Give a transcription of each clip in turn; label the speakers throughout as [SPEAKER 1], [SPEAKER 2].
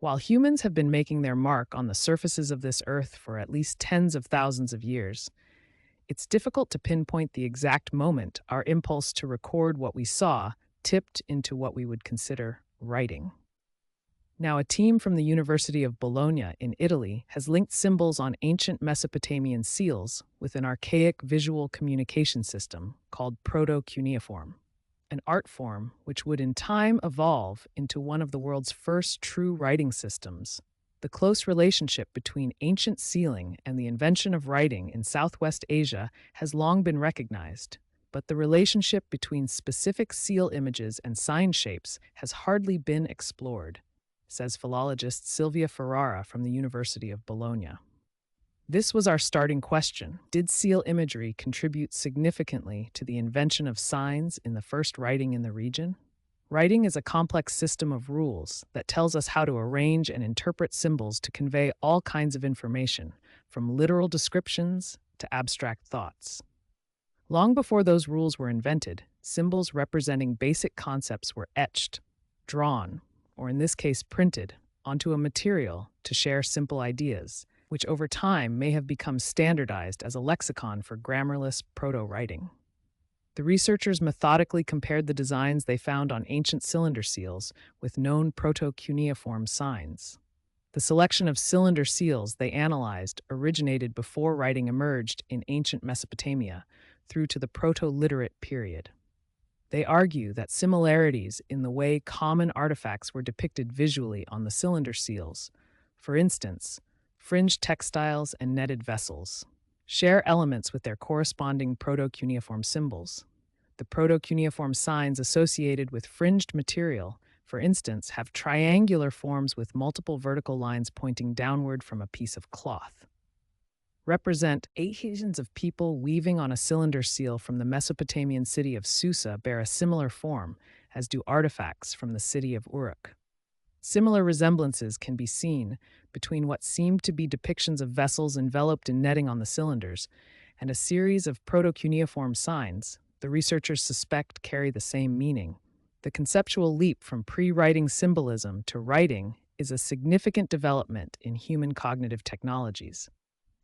[SPEAKER 1] While humans have been making their mark on the surfaces of this earth for at least tens of thousands of years, it's difficult to pinpoint the exact moment our impulse to record what we saw tipped into what we would consider writing. Now, a team from the University of Bologna in Italy has linked symbols on ancient Mesopotamian seals with an archaic visual communication system called proto-cuneiform, an art form which would in time evolve into one of the world's first true writing systems. The close relationship between ancient sealing and the invention of writing in Southwest Asia has long been recognized, but the relationship between specific seal images and sign shapes has hardly been explored, says philologist Silvia Ferrara from the University of Bologna. This was our starting question. Did seal imagery contribute significantly to the invention of signs in the first writing in the region? Writing is a complex system of rules that tells us how to arrange and interpret symbols to convey all kinds of information, from literal descriptions to abstract thoughts. Long before those rules were invented, symbols representing basic concepts were etched, drawn, or in this case printed, onto a material to share simple ideas, which over time may have become standardized as a lexicon for grammarless proto-writing. The researchers methodically compared the designs they found on ancient cylinder seals with known proto-cuneiform signs. The selection of cylinder seals they analyzed originated before writing emerged in ancient Mesopotamia through to the Proto-Literate period. They argue that similarities in the way common artifacts were depicted visually on the cylinder seals, for instance, fringed textiles and netted vessels, share elements with their corresponding proto-cuneiform symbols. The proto-cuneiform signs associated with fringed material, for instance, have triangular forms with multiple vertical lines pointing downward from a piece of cloth. Represent adhesions of people weaving on a cylinder seal from the Mesopotamian city of Susa bear a similar form, as do artifacts from the city of Uruk. Similar resemblances can be seen between what seem to be depictions of vessels enveloped in netting on the cylinders and a series of proto-cuneiform signs the researchers suspect carry the same meaning. The conceptual leap from pre-writing symbolism to writing is a significant development in human cognitive technologies.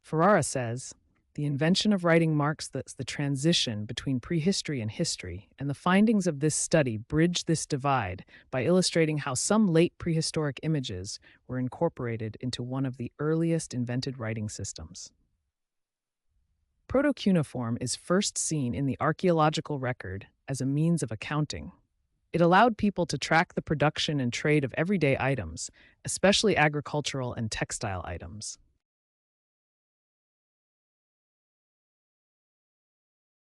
[SPEAKER 1] Ferrara says, the invention of writing marks the transition between prehistory and history, and the findings of this study bridge this divide by illustrating how some late prehistoric images were incorporated into one of the earliest invented writing systems. Proto-cuneiform is first seen in the archaeological record as a means of accounting. It allowed people to track the production and trade of everyday items, especially agricultural and textile items.